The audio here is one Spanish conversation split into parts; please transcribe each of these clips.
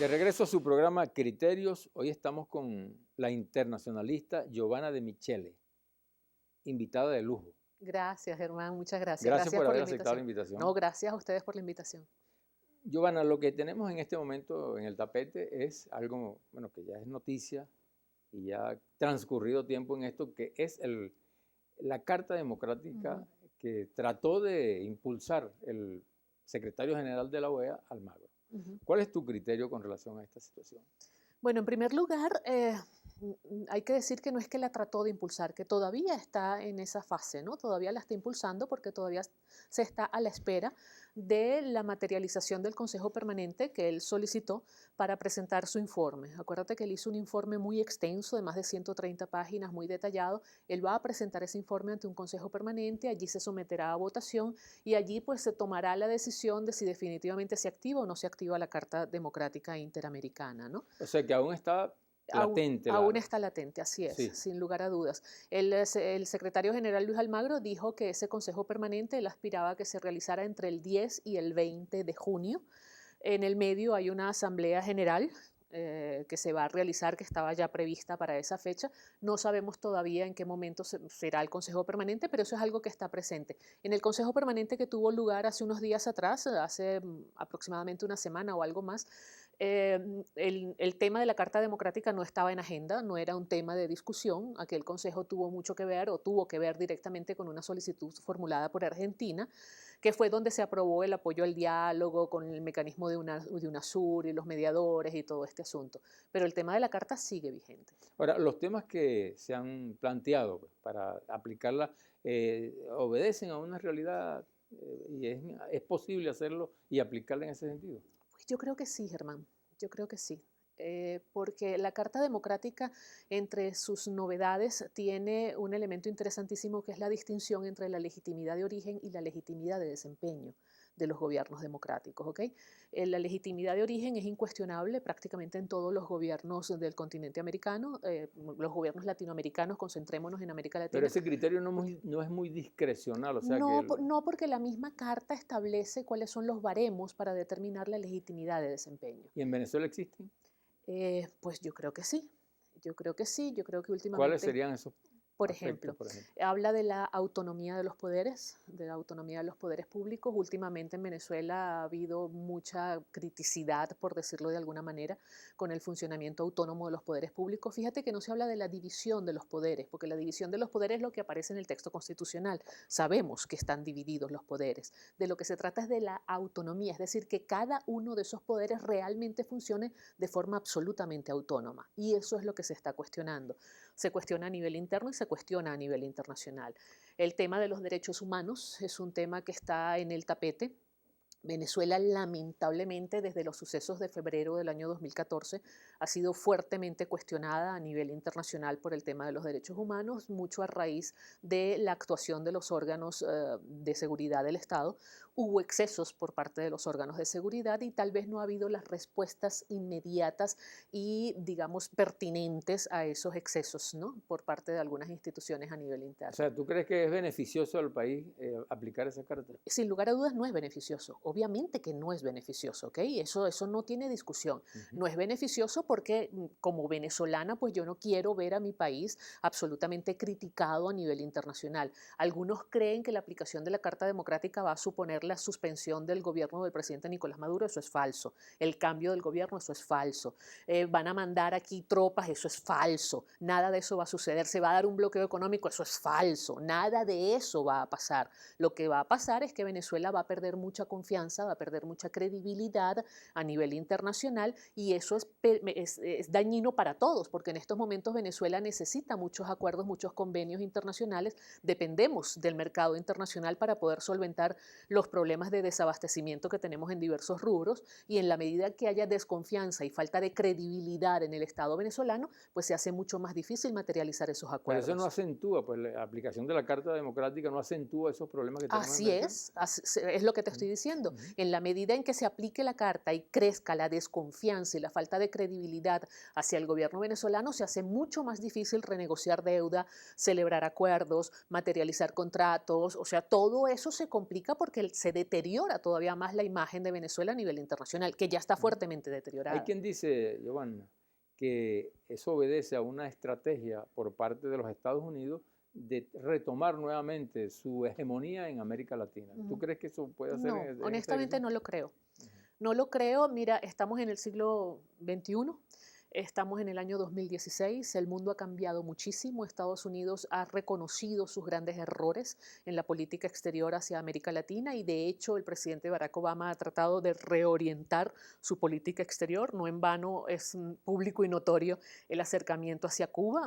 De regreso a su programa Criterios, hoy estamos con la internacionalista Giovanna De Michele, invitada de lujo. Gracias, Germán, muchas gracias. Gracias por por haber la aceptado la invitación. invitación. No, gracias a ustedes por la invitación. Giovanna, lo que tenemos en este momento en el tapete es algo, bueno, que ya es noticia y ya ha transcurrido tiempo en esto, que es la Carta Democrática que trató de impulsar el secretario general de la OEA, Almagro. ¿Cuál es tu criterio con relación a esta situación? Bueno, en primer lugar, hay que decir que no es que la trató de impulsar, que todavía está en esa fase, ¿no? Todavía la está impulsando porque todavía se está a la espera de la materialización del Consejo Permanente que él solicitó para presentar su informe. Acuérdate que él hizo un informe muy extenso, de más de 130 páginas, muy detallado. Él va a presentar ese informe ante un Consejo Permanente, allí se someterá a votación y allí pues se tomará la decisión de si definitivamente se activa o no se activa la Carta Democrática Interamericana, ¿no? O sea que aún está latente. Aún está latente, así es, Sí. sin lugar a dudas. El secretario general Luis Almagro dijo que ese Consejo Permanente él aspiraba a que se realizara entre el 10 y el 20 de junio. En el medio hay una asamblea general que se va a realizar, que estaba ya prevista para esa fecha. No sabemos todavía en qué momento será el Consejo Permanente, pero eso es algo que está presente. En el Consejo Permanente que tuvo lugar hace unos días atrás, hace aproximadamente una semana o algo más, el tema de la Carta Democrática no estaba en agenda, no era un tema de discusión. Aquel consejo tuvo mucho que ver o tuvo que ver directamente con una solicitud formulada por Argentina, que fue donde se aprobó el apoyo al diálogo con el mecanismo de UNASUR y los mediadores y todo este asunto. Pero el tema de la Carta sigue vigente. Ahora, los temas que se han planteado para aplicarla obedecen a una realidad y es posible hacerlo y aplicarla en ese sentido. Pues yo creo que sí, Germán, yo creo que sí. Porque la Carta Democrática, entre sus novedades, tiene un elemento interesantísimo que es la distinción entre la legitimidad de origen y la legitimidad de desempeño de los gobiernos democráticos. ¿Okay? La legitimidad de origen es incuestionable prácticamente en todos los gobiernos del continente americano, los gobiernos latinoamericanos, concentrémonos en América Latina. Pero ese criterio no es muy discrecional. O sea No, porque la misma Carta establece cuáles son los baremos para determinar la legitimidad de desempeño. ¿Y en Venezuela existen? Pues yo creo que sí, yo creo que sí, yo creo que últimamente... ¿Cuáles serían esos Por aspectos, ejemplo, habla de la autonomía de los poderes, públicos. Últimamente en Venezuela ha habido mucha criticidad, por decirlo de alguna manera, con el funcionamiento autónomo de los poderes públicos. Fíjate que no se habla de la división de los poderes, porque la división de los poderes es lo que aparece en el texto constitucional. Sabemos que están divididos los poderes. De lo que se trata es de la autonomía, es decir, que cada uno de esos poderes realmente funcione de forma absolutamente autónoma. Y eso es lo que se está cuestionando. Se cuestiona a nivel interno y se cuestiona a nivel internacional. El tema de los derechos humanos es un tema que está en el tapete. Venezuela, lamentablemente, desde los sucesos de febrero del año 2014, ha sido fuertemente cuestionada a nivel internacional por el tema de los derechos humanos, mucho a raíz de la actuación de los órganos de seguridad del Estado. Hubo excesos por parte de los órganos de seguridad y tal vez no ha habido las respuestas inmediatas y, digamos, pertinentes a esos excesos, ¿no? Por parte de algunas instituciones a nivel interno. O sea, ¿tú crees que es beneficioso al país aplicar esa carta? Sin lugar a dudas no es beneficioso. Obviamente que no es beneficioso, ¿ok? Eso no tiene discusión. No es beneficioso porque como venezolana, pues yo no quiero ver a mi país absolutamente criticado a nivel internacional. Algunos creen que la aplicación de la Carta Democrática va a suponer la suspensión del gobierno del presidente Nicolás Maduro. Eso es falso. El cambio del gobierno, eso es falso. Van a mandar aquí tropas, eso es falso. Nada de eso va a suceder. Se va a dar un bloqueo económico, eso es falso. Nada de eso va a pasar. Lo que va a pasar es que Venezuela va a perder mucha confianza, va a perder mucha credibilidad a nivel internacional y eso es dañino para todos, porque en estos momentos Venezuela necesita muchos acuerdos, muchos convenios internacionales, dependemos del mercado internacional para poder solventar los problemas de desabastecimiento que tenemos en diversos rubros y en la medida que haya desconfianza y falta de credibilidad en el Estado venezolano, pues se hace mucho más difícil materializar esos acuerdos. Pero eso no acentúa, pues la aplicación de la Carta Democrática no acentúa esos problemas que tenemos Así en es lo que te estoy diciendo. acuerdo. En la medida en que se aplique la carta y crezca la desconfianza y la falta de credibilidad hacia el gobierno venezolano, se hace mucho más difícil renegociar deuda, celebrar acuerdos, materializar contratos, o sea, todo eso se complica porque se deteriora todavía más la imagen de Venezuela a nivel internacional, que ya está fuertemente deteriorada. Hay quien dice, Giovanna, que eso obedece a una estrategia por parte de los Estados Unidos de retomar nuevamente su hegemonía en América Latina. ¿Tú crees que eso puede hacer? No, honestamente no lo creo. No lo creo. Mira, estamos en el siglo XXI. Estamos en el año 2016, el mundo ha cambiado muchísimo, Estados Unidos ha reconocido sus grandes errores en la política exterior hacia América Latina y de hecho el presidente Barack Obama ha tratado de reorientar su política exterior, no en vano es público y notorio el acercamiento hacia Cuba,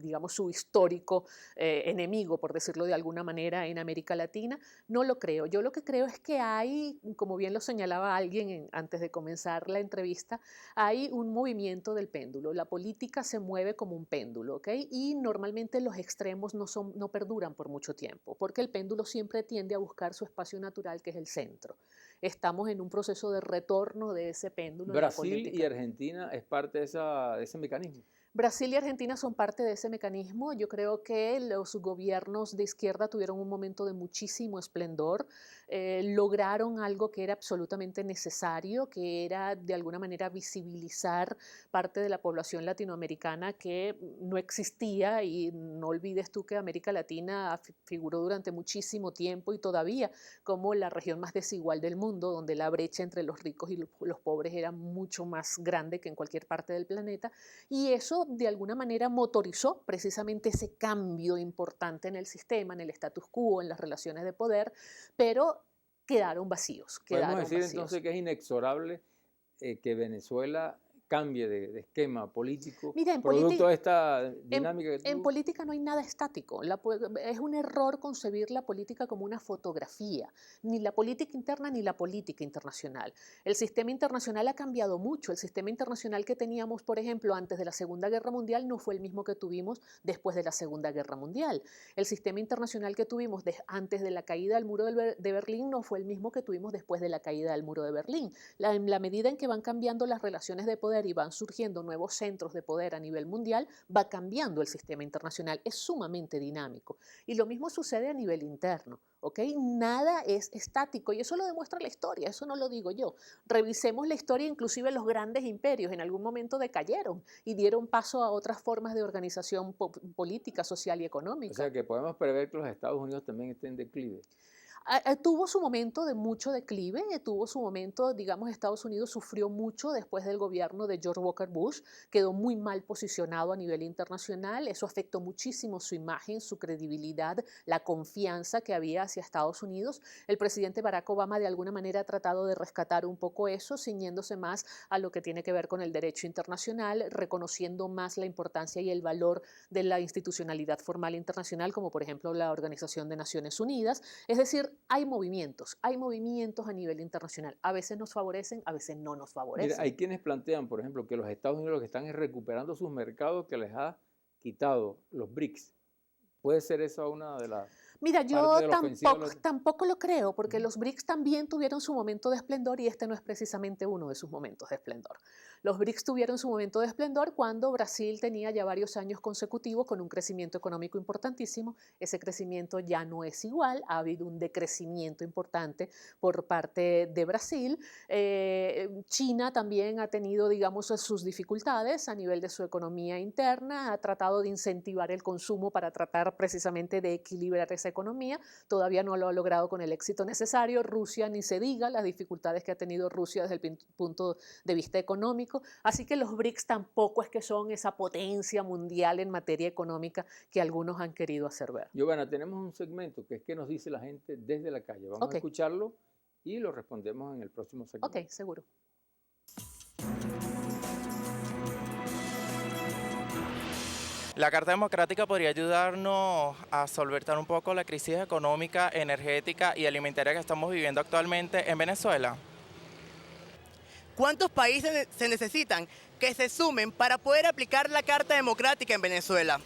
digamos su histórico enemigo, por decirlo de alguna manera, en América Latina. No lo creo, yo lo que creo es que hay, como bien lo señalaba alguien antes de comenzar la entrevista, hay un movimiento del péndulo. La política se mueve como un péndulo, ¿ok? Y normalmente los extremos no perduran por mucho tiempo, porque el péndulo siempre tiende a buscar su espacio natural, que es el centro. Estamos en un proceso de retorno de ese péndulo. Brasil y Argentina es parte de ese mecanismo. Brasil y Argentina son parte de ese mecanismo. Yo creo que los gobiernos de izquierda tuvieron un momento de muchísimo esplendor, lograron algo que era absolutamente necesario, que era de alguna manera visibilizar parte de la población latinoamericana que no existía, y no olvides tú que América Latina figuró durante muchísimo tiempo y todavía como la región más desigual del mundo, donde la brecha entre los ricos y los pobres era mucho más grande que en cualquier parte del planeta, y eso de alguna manera motorizó precisamente ese cambio importante en el sistema, en el status quo, en las relaciones de poder, pero quedaron vacíos. Podemos decir entonces que es inexorable que Venezuela cambie de esquema político, mira, producto de esta dinámica que en política no hay nada estático. Es un error concebir la política como una fotografía, ni la política interna ni la política internacional. El sistema internacional ha cambiado mucho. El sistema internacional que teníamos, por ejemplo, antes de la Segunda Guerra Mundial no fue el mismo que tuvimos después de la Segunda Guerra Mundial. El sistema internacional que tuvimos antes de la caída del muro de Berlín no fue el mismo que tuvimos después de la caída del muro de Berlín. En la medida en que van cambiando las relaciones de poder y van surgiendo nuevos centros de poder a nivel mundial, va cambiando el sistema internacional, es sumamente dinámico. Y lo mismo sucede a nivel interno, ¿ok? Nada es estático y eso lo demuestra la historia, eso no lo digo yo. Revisemos la historia, inclusive los grandes imperios en algún momento decayeron y dieron paso a otras formas de organización política, social y económica. O sea que podemos prever que los Estados Unidos también estén en declive. Tuvo su momento de mucho declive, tuvo su momento, digamos, Estados Unidos sufrió mucho después del gobierno de George Walker Bush, quedó muy mal posicionado a nivel internacional, eso afectó muchísimo su imagen, su credibilidad, la confianza que había hacia Estados Unidos. El presidente Barack Obama de alguna manera ha tratado de rescatar un poco eso, ciñéndose más a lo que tiene que ver con el derecho internacional, reconociendo más la importancia y el valor de la institucionalidad formal internacional, como por ejemplo la Organización de Naciones Unidas. Es decir, hay movimientos a nivel internacional. A veces nos favorecen, a veces no nos favorecen. Mira, hay quienes plantean, por ejemplo, que los Estados Unidos lo que están es recuperando sus mercados que les ha quitado los BRICS. ¿Puede ser esa una de las... Mira, yo tampoco lo creo, porque los BRICS también tuvieron su momento de esplendor y este no es precisamente uno de sus momentos de esplendor. Los BRICS tuvieron su momento de esplendor cuando Brasil tenía ya varios años consecutivos con un crecimiento económico importantísimo. Ese crecimiento ya no es igual, ha habido un decrecimiento importante por parte de Brasil. China también ha tenido, digamos, sus dificultades a nivel de su economía interna, ha tratado de incentivar el consumo para tratar precisamente de equilibrar esa economía, todavía no lo ha logrado con el éxito necesario. Rusia, ni se diga, las dificultades que ha tenido Rusia desde el punto de vista económico. Así que los BRICS tampoco es que son esa potencia mundial en materia económica que algunos han querido hacer ver. Giovanna, tenemos un segmento que es que nos dice la gente desde la calle. Vamos a escucharlo y lo respondemos en el próximo segmento. Ok, seguro. La Carta Democrática podría ayudarnos a solventar un poco la crisis económica, energética y alimentaria que estamos viviendo actualmente en Venezuela. ¿Cuántos países se necesitan que se sumen para poder aplicar la Carta Democrática en Venezuela?